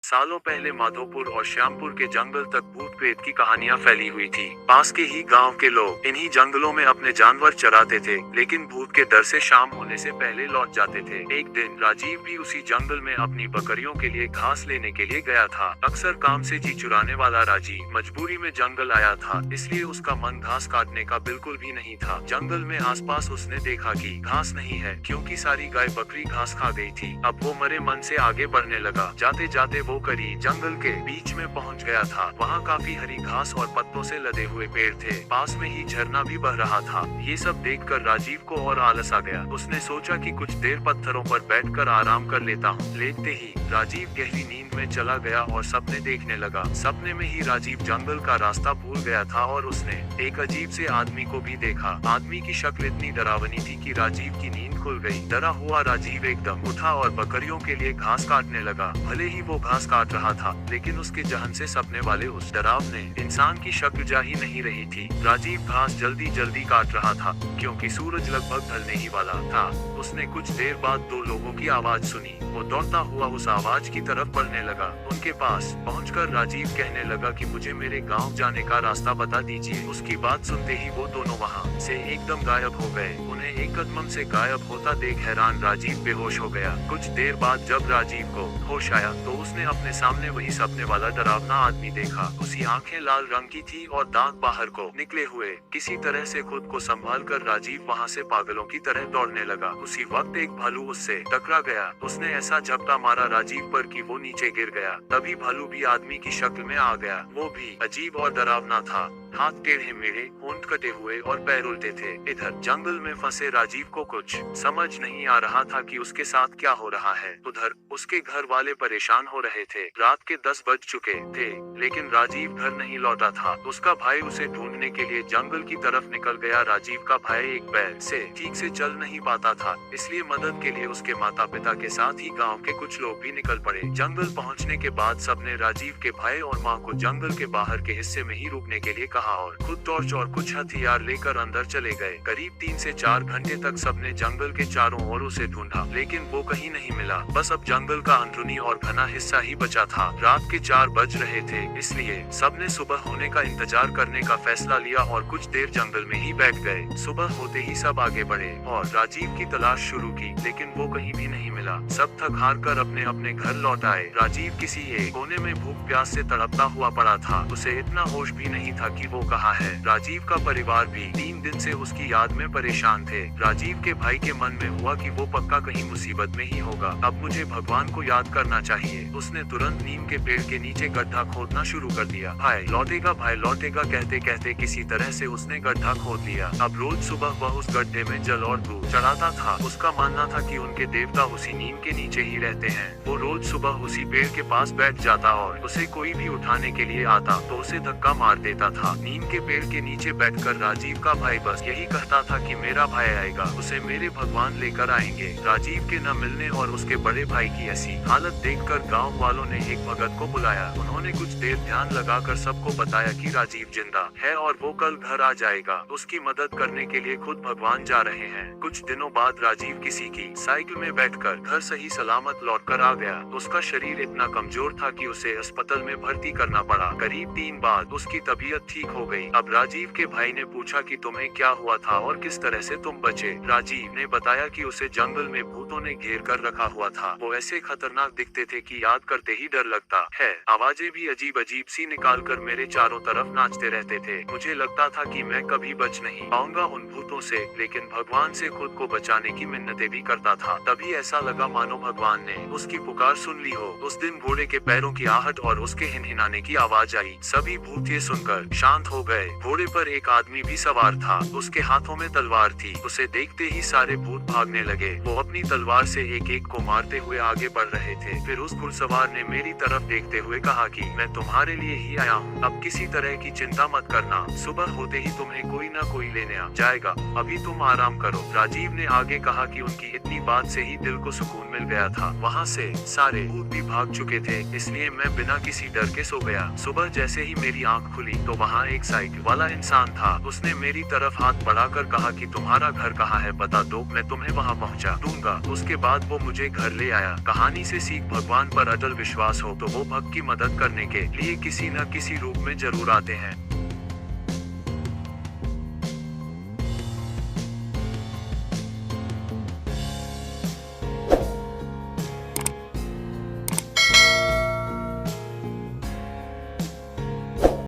सालों पहले माधोपुर और श्यामपुर के जंगल तक भूत प्रेत की कहानियां फैली हुई थी। पास के ही गांव के लोग इन्हीं जंगलों में अपने जानवर चराते थे, लेकिन भूत के डर से शाम होने से पहले लौट जाते थे। एक दिन राजीव भी उसी जंगल में अपनी बकरियों के लिए घास लेने के लिए गया था। अक्सर काम से जी चुराने वाला राजीव मजबूरी में जंगल आया था, इसलिए उसका मन घास काटने का बिल्कुल भी नहीं था। जंगल में आसपास उसने देखा कि घास नहीं है, क्योंकि सारी गाय बकरी घास खा गई थी। अब वो मरे मन से आगे बढ़ने लगा। जाते जाते वो करीब जंगल के बीच में पहुंच गया था। वहां काफी हरी घास और पत्तों से लदे हुए पेड़ थे। पास में ही झरना भी बह रहा था। ये सब देखकर राजीव को और आलस आ गया। उसने सोचा कि कुछ देर पत्थरों पर बैठकर आराम कर लेता हूँ। लेटते ही राजीव गहरी नींद में चला गया और सपने देखने लगा। सपने में ही राजीव जंगल का रास्ता भूल गया था और उसने एक अजीब से आदमी को भी देखा। आदमी की शक्ल इतनी डरावनी थी कि राजीव की नींद खुल गई। डरा हुआ राजीव एकदम उठा और बकरियों के लिए घास काटने लगा। भले ही वो घास काट रहा था, लेकिन उसके जहन से सपने वाले उस डरावने इंसान की शक्ल जा ही नहीं रही थी। राजीव घास जल्दी जल्दी काट रहा था, क्योंकि सूरज लगभग ढलने ही वाला था। उसने कुछ देर बाद दो लोगों की आवाज सुनी। वो दौड़ता हुआ उस आवाज की तरफ बढ़ने लगा। उनके पास पहुंचकर राजीव कहने लगा कि मुझे मेरे गांव जाने का रास्ता बता दीजिए। उसकी बात सुनते ही वो दोनों वहां से एकदम गायब हो गए। उन्हें एक कदम से गायब होता देख हैरान राजीव बेहोश हो गया। कुछ देर बाद जब राजीव को होश आया तो उसने अपने सामने वही सपने वाला डरावना आदमी देखा। उसकी आंखें लाल रंग की थी और दांत बाहर को निकले हुए। किसी तरह से खुद को संभाल कर राजीव वहाँ से पागलों की तरह दौड़ने लगा। उसी वक्त एक भालू उससे टकरा गया। उसने ऐसा झपटा मारा राजीव पर कि वो नीचे गिर गया। तभी भालू भी आदमी की शक्ल में आ गया। वो भी अजीब और डरावना था। हाथ टेढ़े मेढ़े, होंठ कटे हुए और पैर उल्टे थे। इधर जंगल में फंसे राजीव को कुछ समझ नहीं आ रहा था कि उसके साथ क्या हो रहा है। उधर उसके घर वाले परेशान हो रहे थे। रात के 10 बज चुके थे, लेकिन राजीव घर नहीं लौटा था। उसका भाई उसे ढूंढने के लिए जंगल की तरफ निकल गया। राजीव का भाई एक पैर से ठीक से चल नहीं पाता था, इसलिए मदद के लिए उसके माता पिता के साथ ही गाँव के कुछ लोग भी निकल पड़े। जंगल पहुँचने के बाद सबने राजीव के भाई और माँ को जंगल के बाहर के हिस्से में ही रुकने के लिए कहा और खुद टॉर्च और कुछ हथियार लेकर अंदर चले गए। करीब 3 से 4 घंटे तक सबने जंगल के चारों ओर उसे ढूंढा, लेकिन वो कहीं नहीं मिला। बस अब जंगल का अंदरूनी और घना हिस्सा ही बचा था। रात के 4 बज रहे थे, इसलिए सबने सुबह होने का इंतजार करने का फैसला लिया और कुछ देर जंगल में ही बैठ गए। सुबह होते ही सब आगे बढ़े और राजीव की तलाश शुरू की, लेकिन वो कहीं भी नहीं मिला। सब थक हार कर अपने अपने घर लौट आए। राजीव किसी एक कोने में भूख प्यास से तड़पता हुआ पड़ा था। उसे इतना होश भी नहीं था कि वो कहाँ है। राजीव का परिवार भी 3 दिन से उसकी याद में परेशान थे। राजीव के भाई के मन में हुआ कि वो पक्का कहीं मुसीबत में ही होगा। अब मुझे भगवान को याद करना चाहिए। उसने तुरंत नीम के पेड़ के नीचे गड्ढा खोदना शुरू कर दिया। भाई लौटेगा कहते कहते किसी तरह से उसने गड्ढा खोद लिया। अब रोज सुबह वह उस गड्ढे में जल और दूध चढ़ाता था। उसका मानना था कि उनके देवता उसी नीम के नीचे ही रहते हैं। वो रोज सुबह उसी पेड़ के पास बैठ जाता और उसे कोई भी उठाने के लिए आता तो उसे धक्का मार देता था। नीम के पेड़ के नीचे बैठकर राजीव का भाई बस यही कहता था कि मेरा भाई आएगा, उसे मेरे भगवान लेकर आएंगे। राजीव के न मिलने और उसके बड़े भाई की ऐसी हालत देखकर गांव वालों ने एक भगत को बुलाया। उन्होंने कुछ देर ध्यान लगाकर सबको बताया कि राजीव जिंदा है और वो कल घर आ जाएगा। उसकी मदद करने के लिए खुद भगवान जा रहे हैं। कुछ दिनों बाद राजीव किसी की साइकिल में बैठकर घर सही सलामत लौटकर आ गया। उसका शरीर इतना कमजोर था कि उसे अस्पताल में भर्ती करना पड़ा। करीब 3 बाद उसकी तबीयत ठीक हो गई। अब राजीव के भाई ने पूछा कि तुम्हें क्या हुआ था और किस तरह से तुम बचे। राजीव ने बताया कि उसे जंगल में भूतों ने घेर कर रखा हुआ था। वो ऐसे खतरनाक दिखते थे कि याद करते ही डर लगता है। आवाजें भी अजीब अजीब सी निकाल कर मेरे चारों तरफ नाचते रहते थे। मुझे लगता था कि मैं कभी बच नहीं पाऊंगा उन भूतों से, लेकिन भगवान से खुद को बचाने की मिन्नतें भी करता था। तभी ऐसा लगा मानो भगवान ने उसकी पुकार सुन ली हो। उस दिन घोड़े के पैरों की आहट और उसके हिनहिनाने की आवाज आई। सभी भूत ये सुनकर शांत हो गए। घोड़े पर एक आदमी भी सवार था। उसके हाथों में तलवार थी। उसे देखते ही सारे भूत भागने लगे। वो अपनी तलवार से एक एक को मारते हुए आगे बढ़ रहे थे। फिर उस घुड़सवार ने मेरी तरफ देखते हुए कहा कि मैं तुम्हारे लिए ही आया हूँ। अब किसी तरह की चिंता मत करना। सुबह होते ही तुम्हें कोई न कोई लेने आ जाएगा। अभी तुम आराम करो। राजीव ने आगे कहा कि उनकी इतनी बात से ही दिल को सुकून मिल गया था। वहाँ से सारे भूत भी भाग चुके थे, इसलिए मैं बिना किसी डर के सो गया। सुबह जैसे ही मेरी आंख खुली तो वहाँ एक साइकिल वाला इंसान था। उसने मेरी तरफ हाथ बढ़ाकर कहा कि तुम्हारा घर कहाँ है, बता दो, मैं तुम्हें वहाँ पहुँचा दूंगा। उसके बाद वो मुझे घर ले आया। कहानी से सीख, भगवान पर अटल विश्वास हो तो वो भक्त की मदद करने के लिए किसी न किसी रूप में जरूर आते हैं।